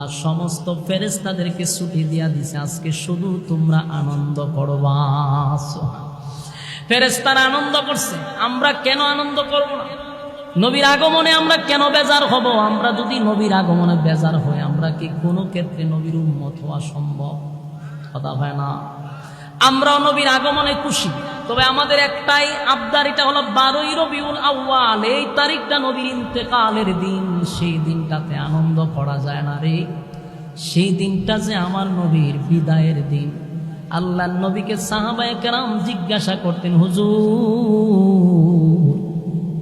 আর সমস্ত ফেরেশতাদেরকে ছুটি দিয়া দিছে, আজকে শুধু তোমরা আনন্দ করবা। ফেরেশতারা আনন্দ করছে, আমরা কেন আনন্দ করব না? নবীর আগমনে আমরা কেন বেজার হব? আমরা যদি নবীর আগমনে বেজার হই, আমরা কি কোনো ক্ষেত্রে নবীর উম্মত হওয়া সম্ভব? কথা হয় না। আমরাও নবীর আগমনে খুশি, তবে আমাদের একটাই আবদার, এটা হলো 12ই রবিউল আউয়াল, এই তারিখটা নবীর ইন্তেকালের দিন। সেই দিনটাতে আনন্দ করা যায় না রে। সেই দিনটা যে আমার নবীর বিদায়ের দিন। আল্লাহর নবীকে সাহাবায়ে কেরাম জিজ্ঞাসা করতেন, হুজুর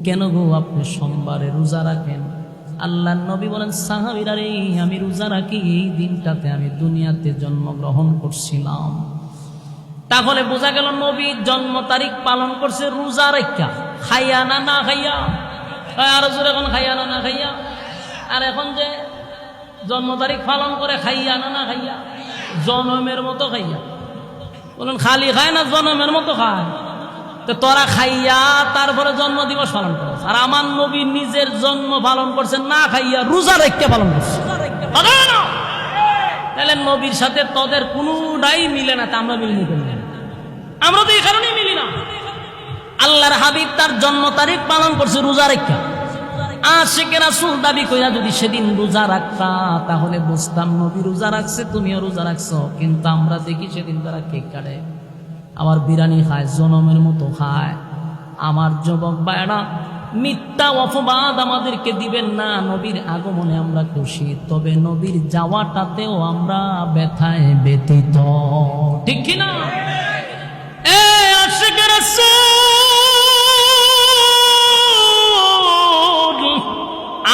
কেন গো আপনি সোমবারে রোজা রাখেন? আল্লাহর নবী বলেন, সাহাবীরা রে, আমি রোজা রাখি এই দিনটাতে আমি দুনিয়াতে জন্মগ্রহণ করছিলাম। তাহলে বোঝা গেল নবীর জন্ম তারিখ পালন করছে রোজা রেখা, খাইয়া না না খাইয়া। আর এখন খাইয়া না না খাইয়া, আর এখন যে জন্ম তারিখ পালন করে খাইয়া না না খাইয়া, জনমের মতো খাইয়া। বলুন খালি খায় না জনমের মতো খায়? তো তোরা খাইয়া তারপরে জন্ম দিবস পালন করছে, আর আমার নবী নিজের জন্ম পালন করছে না খাইয়া, রোজা রেখে পালন করছে। তাহলে নবীর সাথে তোদের কোনটাই মিলে না, তা আমরা মিলবো কেন? আমরা তো এই কারণেই মিলি না। আল্লাহর হাবিব তার জন্ম তারিখ পালন করছে রোজা রেখা। আশিকে রাসূল দাবি কইরা যদি সেদিন রোজা রাখতা, তাহলে বুঝতাম নবী রোজা রাখছে, তুমিও রোজা রাখছো। কিন্তু আমরা দেখি সেদিন তারা কেক কাটে, আবার বিরিয়ানি খায়, জনমের মতো খায়। আমার যুবক ভাইরা, মিথ্যা অপবাদ আমাদেরকে দিবেন না। নবীর আগমনে আমরা খুশি, তবে নবীর যাওয়াটাতেও আমরা ব্যথায় ব্যথিত, ঠিক কিনা?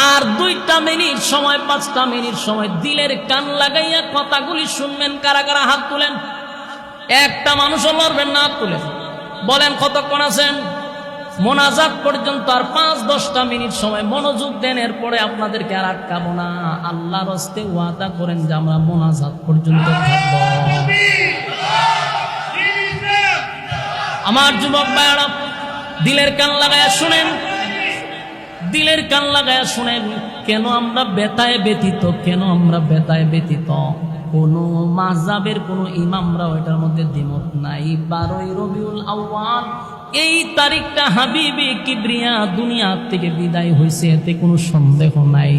আর 2টা মিনিট সময়, 5টা মিনিট সময় দিলের কান লাগাইয়া কথাগুলি শুনবেন। কারা কারা হাত তুলেন? একটা মানুষও লড়বেন না, হাত তুলেন। বলেন কতক্ষণ আছেন? মোনাজাত পর্যন্ত আর 5-10টা মিনিট সময় মনোযোগ দেন। এরপরে আপনাদেরকে আর আটকাবো না। আল্লাহর হস্তে ওয়াদা করেন যে আমরা মোনাজাত পর্যন্ত থাকবো। আমার যুবক ভাইরা, দিলের কান লাগায়া শুনেন, দিলের কান লাগায়া শুনেন। কেন আমরা ব্যথায় ব্যথিত? কেন আমরা ব্যথায় ব্যথিত? কোন মাযহাবের কোন ইমামরা এটার মধ্যে দ্বিমত নাই। 12ই রবিউল আউয়াল এই তারিখটা হাবিবে কিবরিয়া দুনিয়া থেকে বিদায় হয়েছে, এতে কোনো সন্দেহ নাই।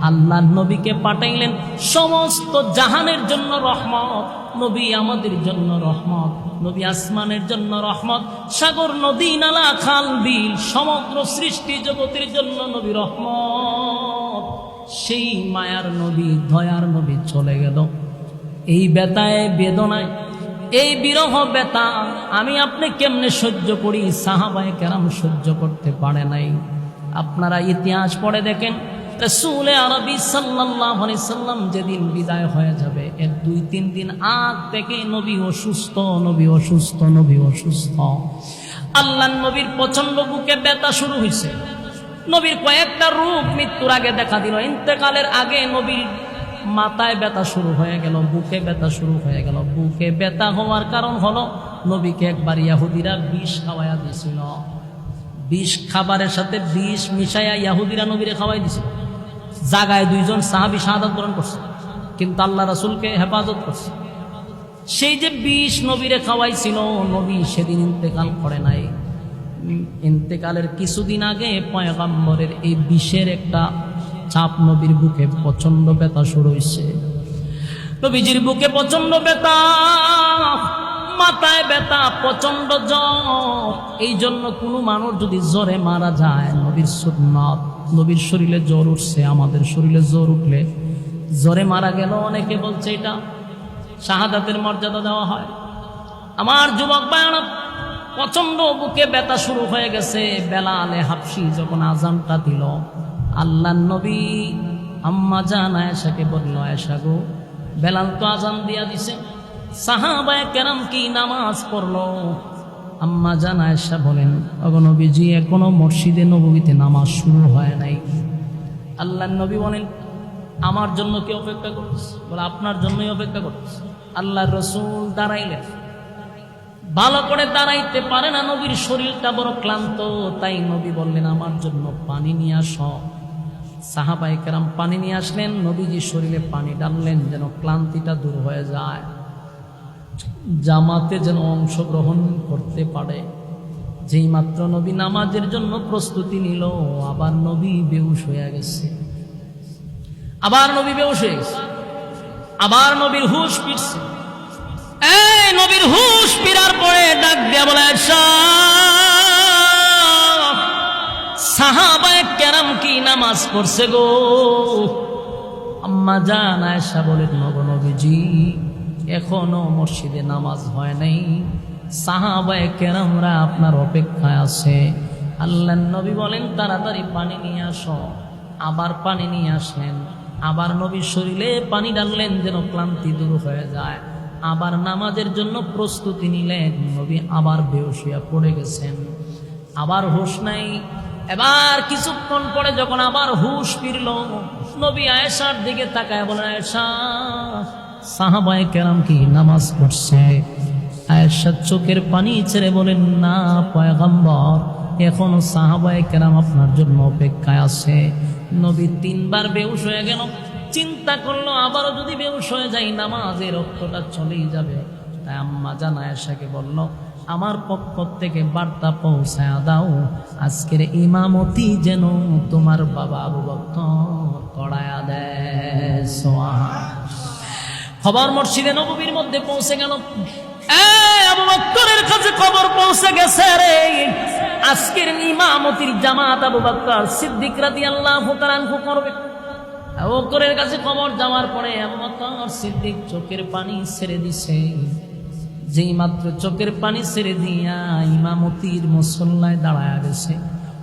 আল্লাহর নবীকে পাঠাইলেন সমস্ত জাহানের জন্য রহমত। নবী আমাদের জন্য রহমত, নবী আসমানের জন্য রহমত, সাগর নদী নালা খাল বিল সমগ্র সৃষ্টি জগতের জন্য নবী রহমত। সেই মায়ার নবী, দয়ার নবী চলে গেল। এই ব্যথায় বেদনায়, এই বিরহ ব্যথা আমি আপনি কেমনে সহ্য করি? সাহাবায়ে কেরাম সহ্য করতে পারে নাই। আপনারা ইতিহাস পড়ে দেখেন, রাসূল আরবি সাল্লাল্লাহু আলাইহি সাল্লাম যেদিন বিদায় হয়ে যাবে, এর 2-3 দিন আগ থেকে নবী অসুস্থ, নবী অসুস্থ, নবী অসুস্থ। আল্লাহর নবীর প্রচন্ড বুকে ব্যথা শুরু হয়েছে। নবীর কয়েকটা রূপ মৃত্যুর আগে দেখা দিল। ইন্তেকালের আগে নবীর মাথায় ব্যথা শুরু হয়ে গেল, বুকে ব্যথা শুরু হয়ে গেল। বুকে ব্যথা হওয়ার কারণ হলো নবীকে একবার ইহুদিরা বিষ খাওয়াইয়া দিয়েছিল। বিষ খাবারের সাথে বিষ মিশাইয়া ইহুদিরা নবীরে খাওয়াই দিয়েছিল। জাগায় 2জন সাহাবী শাহাদাত বরণ করছে, কিন্তু আল্লাহ রাসূলকে হেফাজত করছে। সেই যে বিষ নবীরে খাওয়াইছিল, নবী সেদিন ইন্তেকাল করে নাই। ইন্তেকালের কিছুদিন আগে পয়গম্বরের এই বিষের একটা চাপ নবীর বুকে প্রচন্ড ব্যথা শুরু হয়েছে। নবীজির বুকে প্রচন্ড ব্যথা, মাথায় ব্যথা, প্রচন্ড জ্বর। এই জন্য কোনো মানুষ যদি জ্বরে মারা যায়, নবীর সুন্নাত, নবীর শরীরে জ্বর উঠছে, আমাদের শরীরে জ্বর উঠলে জ্বরে মারা গেল, অনেকে বলছে এটা শাহাদাতের মর্যাদা দেওয়া হয়। আমার যুবক ভাইরা, প্রচন্ড বুকে ব্যথা শুরু হয়ে গেছে। বেলালে হাবশি যখন আযানটা দিল, আল্লাহর নবী আম্মা জান আয়েশাকে বলল, আয়েশা গো, বেলাল তো আযান দিয়া দিছে, সাহাবায়ে কেরাম কি নামাজ পড়লো? আম্মা জান আয়েশা বলেন, ওগো নবীজি, এখনো মসজিদে নববীতে নামাজ শুরু হয় নাই। আল্লাহর নবী বলেন, আমার জন্য কি অপেক্ষা করতেছে? বলে, আপনার জন্যই অপেক্ষা করতেছে। আল্লাহর রাসূল দাঁড়াইলেন, ভালো করে দাঁড়াইতে পারে না, নবীর শরীরটা বড় ক্লান্ত। তাই নবী বললেন, আমার জন্য পানি নিয়ে আসো। সাহাবায়ে কেরাম পানি নিয়ে আসলেন, নবীজি শরীরে পানি ডাললেন যেন ক্লান্তিটা দূর হয়ে যায়, জামাতে যেন অংশগ্রহণ করতে পারে। যেই মাত্র নবী নামাজের জন্য প্রস্তুতি নিল, আবার নবী বেহুশ হয়ে গেছে, আবার নবী বেহুশ হয়ে গেছে, আবার নবীর হুশ ফিরছে। এই নবীর হুশ ফিরার পরে ডাক দিয়া বলে, সাহাবায়ে কেরাম কি নামাজ পড়ছে গো? আম্মা জান আয়েশা বলেন, নবীজি এখনো মসজিদে নামাজ হয় নাই, সাহাবায়ে কেরামরা আপনার অপেক্ষায় আছে। আল্লাহর নবী বলেন, তাড়াতাড়ি পানি নিয়ে আসো। আবার পানি নিয়ে আসলেন, আবার নবীর শরীরে পানি ডাললেন যেন ক্লান্তি দূর হয়ে যায়, আবার নামাজের জন্য প্রস্তুতি নিলেন। নবী আবার বেহুশ হয়ে পড়ে গেছেন, আবার হুঁশ নাই। এবার কিছুক্ষণ পরে যখন আবার হুঁশ ফিরল, নবী আয়েশার দিকে তাকায় বলেন, আয়েশা সাহাবায়ে কেরাম কি নামাজ পড়ছে? আয়েশা চোখের পানি ছেড়ে বলেন, না পয়গম্বর, এখনো সাহাবায়ে কেরাম আপনার জন্য অপেক্ষায় আছে। নবী তিনবার বেহুশ হয়ে গেল, চিন্তা করলো আবারও যদি বেহুশ হয়ে যাই নামাজের রক্তটা চলেই যাবে। তাই আম্মা জান আয়েশাকে বলল, আমার পক্ষ থেকে বার্তা পৌঁছায়া দাও, আজকের ইমামতি যেন তোমার বাবা আবু বকর করায়া দেয়। খবর মসজিদে নববীর মধ্যে পৌঁছে গেল। আবু বকরের কাছে খবর পৌঁছে গেছে, রে আজকের ইমামতির জামাত আবু বকর সিদ্দিক রাদিয়াল্লাহু তাআলা আনহু করবে। আবু বকরের কাছে খবর যাওয়ার পরে আবু বকর সিদ্দিক চোখের পানি ছেড়ে দিছে। যেই মাত্র চোখের পানি ছেড়ে দিয়া ইমামতির মুসল্লায় দাঁড়ায়া গেছে,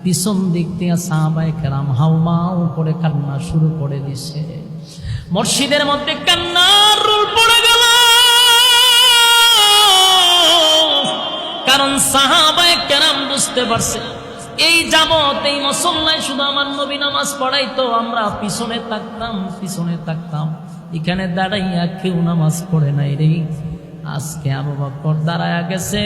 পিছন দিক থেকে সাহাবায়ে কেরাম হাউমাউ করে কান্না শুরু করে দিছে। মসজিদের মধ্যে কান্নার রোল পড়ে গেল, কারণ সাহাবায়ে কেরাম বুঝতে পারছে এই যাবত এই মুসল্লায় শুধু আমার নবী নামাজ পড়াইতো, আমরা পিছনে থাকতাম, এখানে দাঁড়াইয়া কেউ নামাজ পড়ে নাই রে। আজকে আবু বকর দাঁড়ায়া গেছে,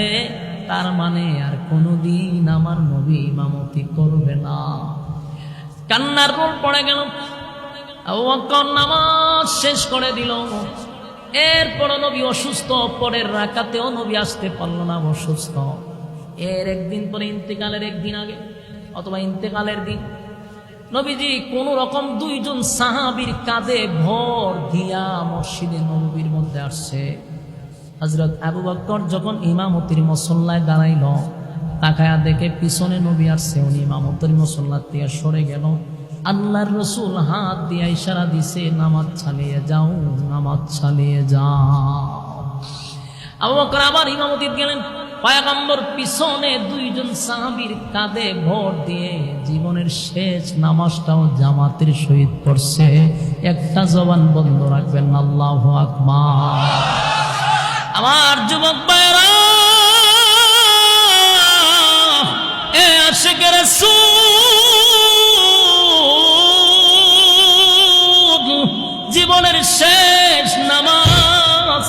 তার মানে আর কোনোদিন আমার নবী ইমামতি করবে না। কান্নার রোল পড়ে গেল। আবু বকর নামাজ শেষ করে দিল। এরপর নবী অসুস্থ, পরের রাকাতেও নবী আসতে পারলো না, অসুস্থ। এর একদিন পরে ইন্তেকালের একদিন আগে অথবা ইন্তেকালের দিন নবীজি কোন রকম দুইজন সাহাবীর কাঁধে ভর দিয়া মসজিদে নববীর মধ্যে আসছে। হযরত আবু বকর যখন ইমামতির মুসল্লায় দাঁড়াইল, তাকায়া দেখে পিছনে নবী আসছে, উনি ইমামতির মুসল্লা থেকে সরে গেল। আল্লাহর রাসূল হাত দিয়ে ইশারা দিছে, নামাজ চালিয়ে যাও, নামাজ চালিয়ে যাও। আবু বকর আবার ইমামতিতে গেলেন। পয়গম্বর পিছনে দুইজন সাহাবীর কাঁধে ভর দিয়ে জীবনের শেষ নামাজটাও জামাতের সহিত পড়ছে। একটা জবান বন্ধ রাখবেন, আল্লাহু আকবার। আমার যুবক ভাইরা, এ আশিক রাসূল জীবনের শেষ নামাজ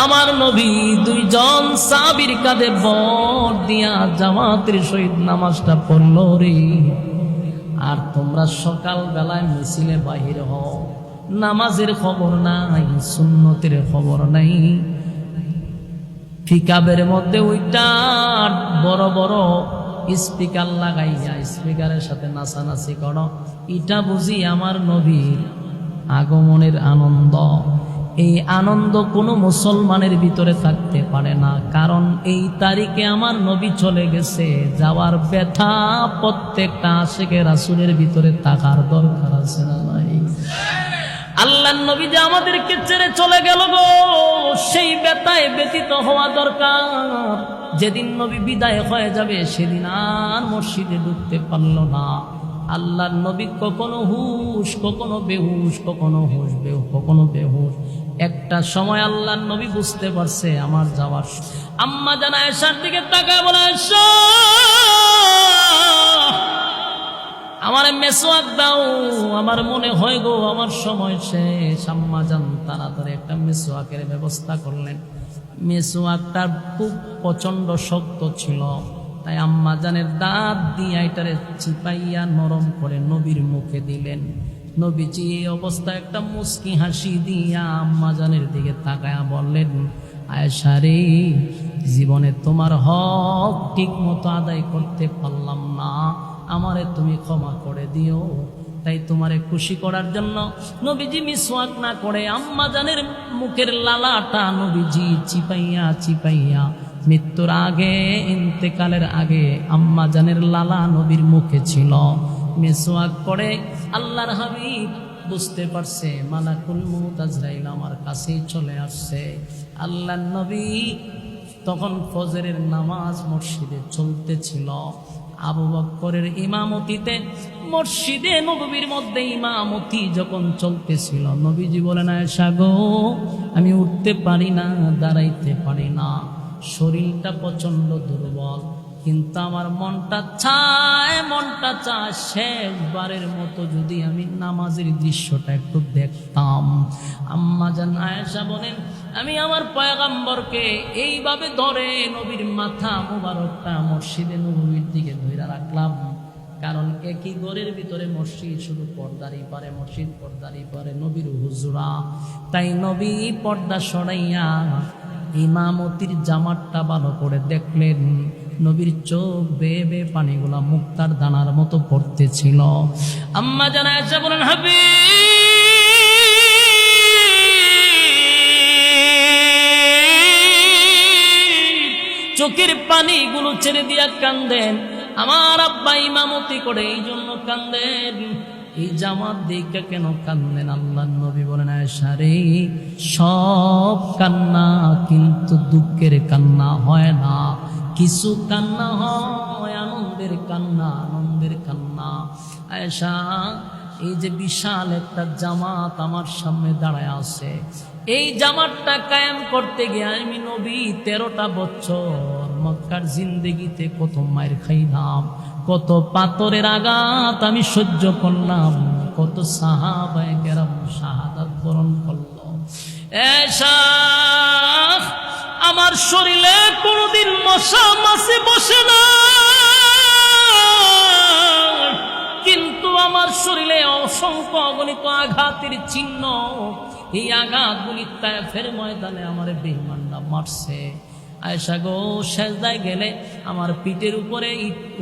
আমার নবী দুইজন সাহাবীর কাঁধে ভর দিয়া জামাতের সহিত নামাজটা পড়ল রে। আর তোমরা সকাল বেলায় মিছিলে বাহির হও, নামাজের খবর নাই, সুন্নতের খবর নাই। পিকআপের মধ্যে ওইটা বড় বড় স্পিকার লাগাইয়া স্পিকারের সাথে নাচানাচি করো, এটা বুঝি আমার নবীর আগমনের আনন্দ। এই আনন্দ কোনো মুসলমানের ভিতরে থাকতে পারে না, কারণ এই তারিখে আমার নবী চলে গেছে। যাওয়ার ব্যথা প্রত্যেকটা আশিকে রাসূলের ভিতরে থাকার দরকার আছে না নাই? আল্লাহর নবী যে আমাদেরকে ছেড়ে চলে গেল গো, সেই ব্যথায় ব্যথিত হওয়া দরকার। যেদিন নবী বিদায় হয়ে যাবে সেদিন আর মসজিদে ঢুকতে পারল না। আল্লাহর নবী কখনো হুশ, কখনো বেহুশ, কখনো হুশ কখনো বেহুশ। একটা সময় আল্লাহর নবী বুঝতে পারছে আমার যাওয়ার। আম্মা জান আয়েশার দিকে তাকায় বলে, আয়েশা আমার মেসওয়াক দাও, আমার মনে হয় গো আমার সময় শেষ। আম্মা জান তাড়াতাড়ি একটা মেসওয়াকের ব্যবস্থা করলেন। মেসওয়াকটা খুব প্রচন্ড শক্ত ছিল, তাই আম্মা জানের দাঁত দিয়ে এটারে চিপাইয়া নরম করে নবীর মুখে দিলেন। নবীজি এই অবস্থায় একটা মুস্কি হাসি দিয়া আম্মাজানের দিকে তাকায়া বললেন, আয়েশা রে, জীবনে তোমার হক ঠিক মতো আদায় করতে পারলাম না, আমারে তুমি ক্ষমা করে দিও। তাই তোমারে খুশি করার জন্য নবীজি মিসওয়াক না করে আম্মাজানের মুখের লালাটা নবীজি চিপাইয়া চিপাইয়া মৃত্যুর আগে, ইন্তেকালের আগে আম্মাজানের লালা নবীর মুখে ছিল। মিসওয়াক করে আল্লাহর হাবিব বুঝতে পারছে মালাকুল মউত আজরাইল আমার কাছেই চলে আসছে। আল্লাহর নবী তখন ফজরের নামাজ মসজিদে চলতেছিল। আবু বকরের ইমামতিতে মসজিদে নববীর মধ্যে ইমামতি যখন চলতেছিল, নবীজি বলেন, আয়েশা গো, আমি উঠতে পারি না, দাঁড়াইতে পারি না, শরীরটা প্রচন্ড দুর্বল, কিন্তু আমার মনটা চায় শেষবারের মতো যদি আমি নামাজের দৃশ্যটা একটু দেখতাম। আম্মা জান আয়েশা বলেন, আমি আমার পয়গম্বরকে এইভাবে ধরে নবীর মাথা মুবারকটা মসজিদে নববীর দিকে ধরে রাখলাম। কারণ একই ঘরের ভিতরে মসজিদ, শুধু পর্দারই পারে মসজিদ, পর্দারই পারে নবীর হুজুরা। তাই নবী পর্দা সরাইয়া ইমামতির জামাতটা ভালো করে দেখলেন। নবীর চোখ বেয়ে বেয়ে পানিগুলা মুক্তার দানার মতো পড়তেছিল। আম্মা জান আয়েশা বলেন, চোখের পানিগুলো ছেড়ে দিয়া কান্দেন। আমার আব্বা ইমামতি করে এই জন্য কান্দেন। এই জামাত দেখে কেন কান্দেন? আল্লাহর নবী বলেন, আয়েশা রে, সব কান্না কিন্তু দুঃখের কান্না হয় না, কিছু কান্না হয় আনন্দের কান্না, আনন্দের কান্না। আয়েশা, এই যে বিশাল একটা জামাত আমার সামনে দাঁড়ায় আছে, এই জামাতটা কায়েম করতে গিয়ে আমি নবী 13টা বছর মক্কার জিন্দেগিতে কত মায়ের খাইলাম, কত পাথরের আঘাত আমি সহ্য করলাম, কত সাহাবায়ে কেরাম শাহাদাত বরণ করল। এসা আমার শরীরে কোনদিন মশা মাছি বসে না, কিন্তু আমার শরীরে অসংখ্য অগণিত আঘাতের চিহ্ন। এই আঘাতগুলি তায়েফের ময়দানে আমার বেঈমানরা মারছে। আয়েশা গো, সেজদায় গেলে আমার পিঠের উপরে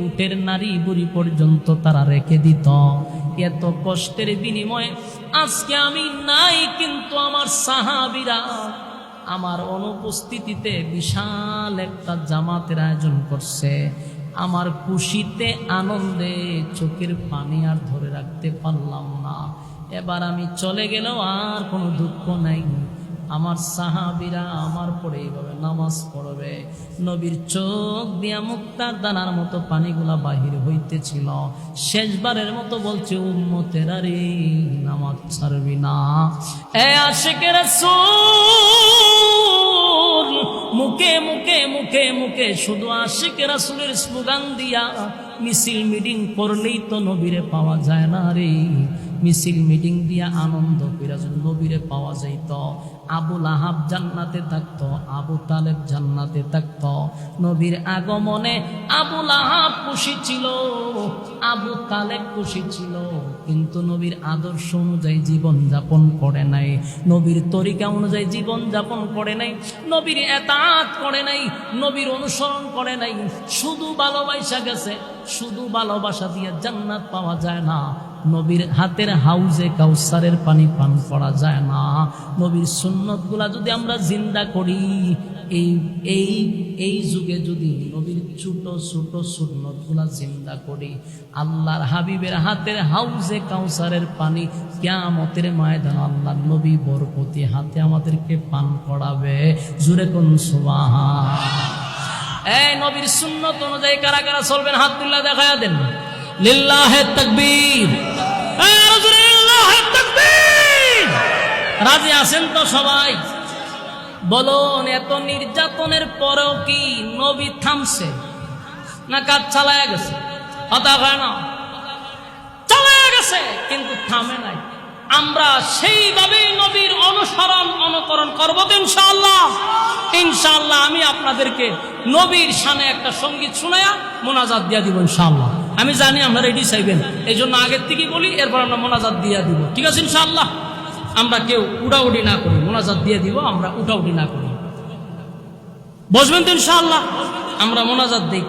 উটের নারী বুড়ি পর্যন্ত তারা রেখে দিত। এত কষ্টের বিনিময়ে আজকে আমি নাই, কিন্তু আমার সাহাবীরা আমার অনুপস্থিতিতে বিশাল একটা জামাতের আয়োজন করছে। আমার খুশিতে আনন্দে চোখের পানি আর ধরে রাখতে পারলাম না। এবার আমি চলে গেলেও আর কোনো দুঃখ নাই। আমার সাহাবীরা আমার পরে এইভাবে নামাজ পড়বে, নবীর চোখ দিয়া মুক্তার দানার মতো পানিগুলা বাহির হইতেছিল। শেষবারের মতো বলছে, উম্মতেরা রে, নামাজ ছাড়বি না। এ আশিকে রাসূল, মুখে মুখে মুখে মুখে শুধু আশিকে রাসূলের স্লোগান দিয়া মিছিল মিটিং করলেই তো নবীরে পাওয়া যায় না রে। মিছিল মিটিং দিয়া আনন্দ কইরা যদি নবীরে পাওয়া যাইত, আবু লাহাব জান্নাতে থাকতো, আবু তালেব জান্নাতে থাকতো। নবীর আগমনে আবু লাহাব খুশি ছিল, আবু তালেব খুশি ছিল, কিন্তু নবীর আদর্শ অনুযায়ী জীবন যাপন করে নাই, নবীর তরিকা অনুযায়ী জীবন যাপন করে নাই, নবীর এতাআত করে নাই, নবীর অনুসরণ করে নাই। শুধু ভালোবাসা গেছে, শুধু ভালোবাসা দিয়ে জান্নাত পাওয়া যায় না। নবীর হাতের হাউজে কাউসারের পানি পান করা যায় না। নবীর সুন্নতগুলা যদি আমরা জিন্দা করি, এই যুগে যদি নবীর ছোট ছোট সুন্নতগুলা জিন্দা করি, আল্লাহর হাবিবের হাতের হাউজে কাউসারের পানি কিয়ামতের ময়দানে আল্লাহর নবী বরকতি হাতে আমাদেরকে পান করাবে। জোরে কোন সুবহান। এই নবীর সুন্নত অনুযায়ী কারা কারা চলবেন? হাত তুলে দেখায়া দেন। লিল্লাহে তাকবীর, লিল্লাহে তাকবীর। রাজি আছেন তো সবাই? বলুন, এত নির্যাতনের পরেও কি নবী থামছে না কাজ চালায়া গেছে? কথা হয় না, চালায়া গেছে কিন্তু থামে নাই। আমরা সেইভাবেই নবীর অনুকরণ করবো তো ইনশাআল্লাহ। ইনশাআল্লাহ আমি আপনাদেরকে নবীর শানে একটা সঙ্গীত শুনায়া মোনাজাত দিয়া দিব ইনশাআল্লাহ। আমি জানি আপনারা এটি চাইবেন, এই জন্য আগের থেকেই বলি, এরপর আমরা মোনাজাত দিয়ে দিব। ঠিক আছে ইনশাআল্লাহ? আমরা কেউ উড়াউড়ি না করি, মোনাজাত দিয়ে দিব, আমরা উঠাউটি না করি। বসবেন তো ইনশাআল্লাহ? আমরা মোনাজাত দিই।